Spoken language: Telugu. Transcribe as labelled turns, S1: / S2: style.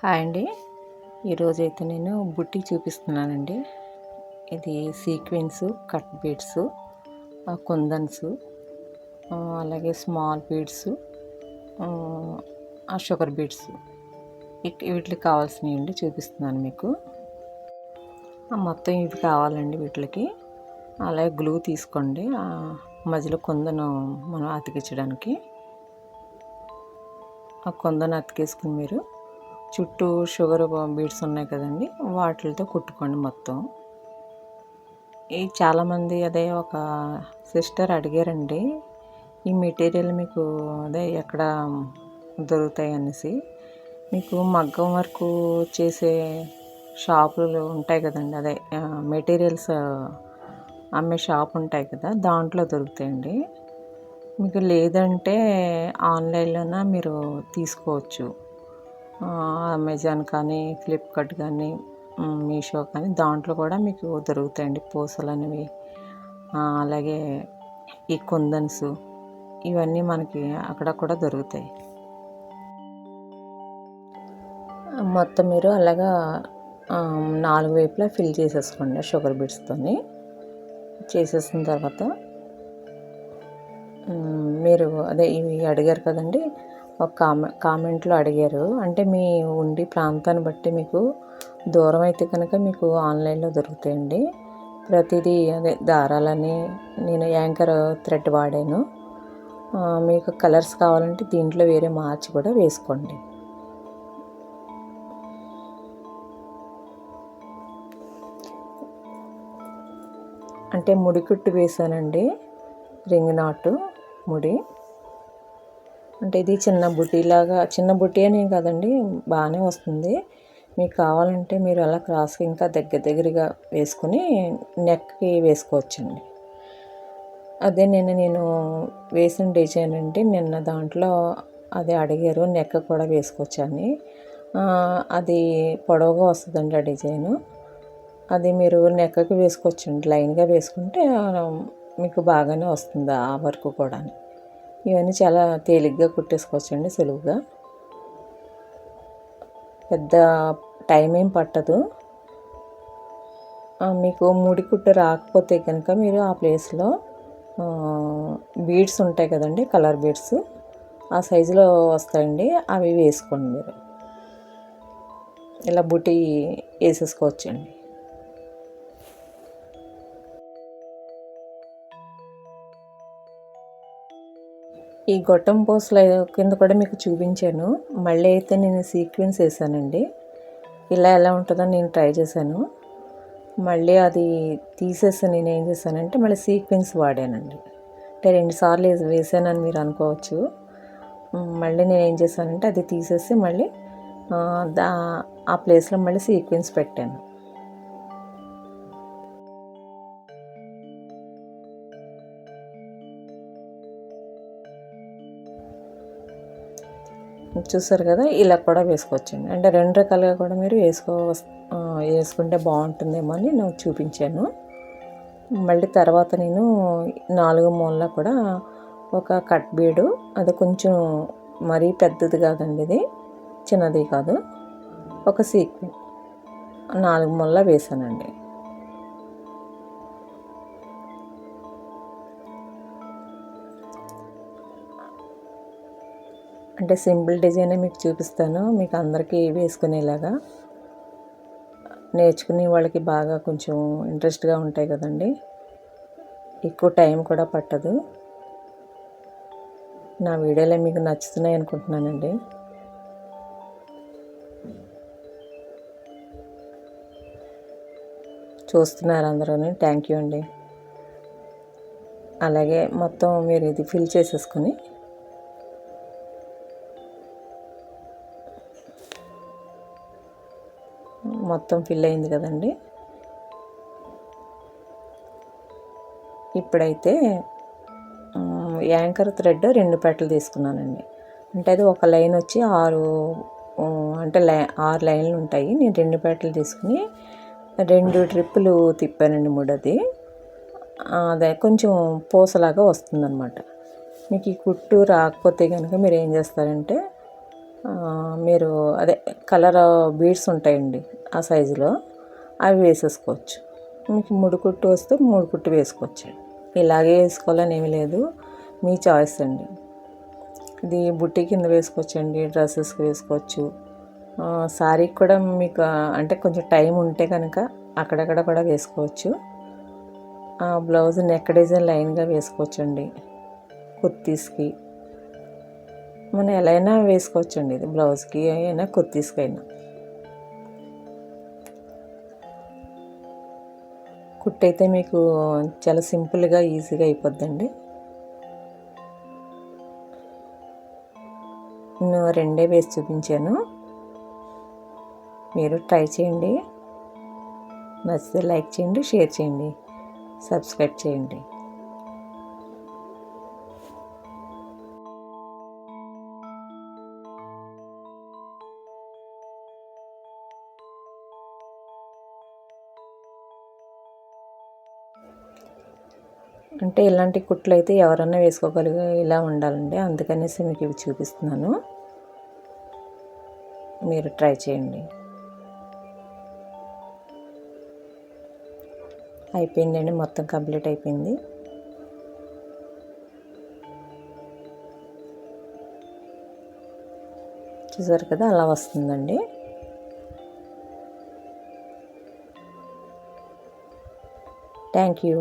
S1: హాయ్ అండి. ఈరోజైతే నేను బుట్టి చూపిస్తున్నానండి. ఇది సీక్వెన్స్ కట్ బీడ్స్, కుందన్స్, అలాగే స్మాల్ బీడ్స్, షుగర్ బీడ్స్ వీటికి కావాల్సినవి చూపిస్తున్నాను మీకు. మొత్తం ఇవి కావాలండి వీటికి. అలాగే గ్లూ తీసుకోండి, మధ్యలో కుందను మనం అతికించడానికి. ఆ కుందను అతికేసుకుని మీరు చుట్టూ షుగర్ బీడ్స్ ఉన్నాయి కదండి, వాటితో కుట్టుకోండి మొత్తం. ఈ చాలామంది అదే ఒక సిస్టర్ అడిగారండి, ఈ మెటీరియల్ మీకు అదే ఎక్కడ దొరుకుతాయి అనేసి. మీకు మగ్గం వర్క్ చేసే షాపులు ఉంటాయి కదండి, అదే మెటీరియల్స్ అమ్మే షాప్ ఉంటాయి కదా, దాంట్లో దొరుకుతాయండి. మీకు లేదంటే ఆన్లైన్లోన మీరు తీసుకోవచ్చు. అమెజాన్ కానీ, ఫ్లిప్కార్ట్ కానీ, మీషో కానీ, దాంట్లో కూడా మీకు దొరుకుతాయండి పూసలు అనేవి. అలాగే ఈ కుందన్స్ ఇవన్నీ మనకి అక్కడ కూడా దొరుకుతాయి. మొత్తం మీరు అలాగా 4 వైపులా ఫిల్ చేసేసుకోండి షుగర్ బీడ్స్తోని. చేసేసిన తర్వాత మీరు అదే ఇవి అడిగారు కదండి, ఒక కామెంట్లో అడిగారు. అంటే మీ ఉండి ప్రాంతాన్ని బట్టి మీకు దూరం అయితే కనుక మీకు ఆన్లైన్లో దొరుకుతాయండి. ప్రతిదీ అదే దారాలని నేను యాంకర్ థ్రెడ్ వాడాను. మీకు కలర్స్ కావాలంటే దీంట్లో వేరే మార్చి కూడా వేసుకోండి. అంటే ముడి కుట్టు వేసానండి, రింగ్ నాటు ముడి. అంటే ఇది చిన్న బుట్టీలాగా, చిన్న బుట్టీ అని కదండి, బాగానే వస్తుంది. మీకు కావాలంటే మీరు అలా క్రాస్కి ఇంకా దగ్గరగా వేసుకుని నెక్కి వేసుకోవచ్చండి. అదే నేను వేసిన డిజైన్ అండి, నిన్న దాంట్లో అదే అడిగారు నెక్ కూడా వేసుకోవచ్చని. అది పొడవుగా వస్తుందండి ఆ డిజైను. అది మీరు నెక్కకి వేసుకోవచ్చండి, లైన్గా వేసుకుంటే మీకు బాగానే వస్తుంది ఆ వర్క్ కూడా. ఇవన్నీ చాలా తేలిగ్గా కుట్టేసుకోవచ్చండి, సులువుగా. పెద్ద టైం ఏం పట్టదు. మీకు ముడి కుట్టు రాకపోతే కనుక మీరు ఆ ప్లేస్లో బీడ్స్ ఉంటాయి కదండి, కలర్ బీడ్స్ ఆ సైజులో వస్తాయండి, అవి వేసుకోండి. మీరు ఇలా బుట్టి వేసేసుకోవచ్చండి. ఈ గొట్టం పూసల కింద కూడా మీకు చూపించాను. మళ్ళీ అయితే నేను సీక్వెన్స్ వేసానండి. ఇలా ఎలా ఉంటుందో నేను ట్రై చేశాను. మళ్ళీ అది తీసేసి నేను ఏం చేశానంటే మళ్ళీ సీక్వెన్స్ వాడానండి. అంటే 2 సార్లు వేసానని మీరు అనుకోవచ్చు. మళ్ళీ నేను ఏం చేశానంటే అది తీసేసి మళ్ళీ ఆ ప్లేస్లో మళ్ళీ సీక్వెన్స్ పెట్టాను. చూసారు కదా, ఇలా కూడా వేసుకోవచ్చండి. అంటే 2 రకాలుగా కూడా మీరు వేసుకుంటే బాగుంటుందేమో అని నేను చూపించాను. మళ్ళీ తర్వాత నేను 4 మూలలా కూడా ఒక కట్ బీడు, అది కొంచెం మరీ పెద్దది కాదండి, ఇది చిన్నది కాదు, ఒక సీక్వెన్స్ 4 మూలలా వేసానండి. అంటే సింపుల్ డిజైనే మీకు చూపిస్తాను, మీకు అందరికీ వేసుకునేలాగా. నేర్చుకునే వాళ్ళకి బాగా కొంచెం ఇంట్రెస్ట్గా ఉంటాయి కదండి, ఎక్కువ టైం కూడా పట్టదు. నా వీడియోలో మీకు నచ్చుతున్నాయి అనుకుంటున్నానండి. చూస్తున్నారు అందరూ, థ్యాంక్ యూ అండి. అలాగే మొత్తం మీరు ఇది ఫిల్ చేసేసుకొని మొత్తం ఫిల్ అయింది కదండి. ఇప్పుడైతే యాంకర్ థ్రెడ్ 2 పెట్టలు తీసుకున్నానండి. అంటే అది ఒక లైన్ వచ్చి 6 అంటే 6 లైన్లు ఉంటాయి. నేను 2 పెట్టలు తీసుకుని 2 ట్రిప్పులు తిప్పానండి ముడది. అదే కొంచెం పూసలాగా వస్తుందన్నమాట. మీకు ఈ కుట్టు రాకపోతే కనుక మీరు ఏం చేస్తారంటే మీరు అదే కలర్ బీడ్స్ ఉంటాయండి ఆ సైజులో, అవి వేసేసుకోవచ్చు. మీకు ముడికుట్టు వస్తే ముడికుట్టు వేసుకోవచ్చు. ఇలాగే వేసుకోవాలని ఏమీ లేదు, మీ చాయిస్ అండి. ఇది బుట్టి కింద వేసుకోవచ్చండి, డ్రెస్సెస్కి వేసుకోవచ్చు. శారీకి కూడా మీకు అంటే కొంచెం టైం ఉంటే కనుక అక్కడక్కడ కూడా వేసుకోవచ్చు. బ్లౌజ్ నెక్ డిజైన్ లైన్గా వేసుకోవచ్చండి. కుర్తీస్కి మనం ఎలా అయినా వేసుకోవచ్చండి, ఇది బ్లౌజ్కి అయినా కుర్తీస్కి అయినా. కుట్టు అయితే మీకు చాలా సింపుల్గా ఈజీగా అయిపోద్దండి. నేను 2 వేసి చూపించాను, మీరు ట్రై చేయండి. నచ్చితే లైక్ చేయండి, షేర్ చేయండి, సబ్స్క్రైబ్ చేయండి. అంటే ఇలాంటి కుట్లు అయితే ఎవరన్నా వేసుకోగలిగే ఇలా ఉండాలండి, అందుకనేసి మీకు ఇవి చూపిస్తున్నాను. మీరు ట్రై చేయండి. అయిపోయిందండి, మొత్తం కంప్లీట్ అయిపోయింది. చూసారు కదా, అలా వస్తుందండి. Thank you.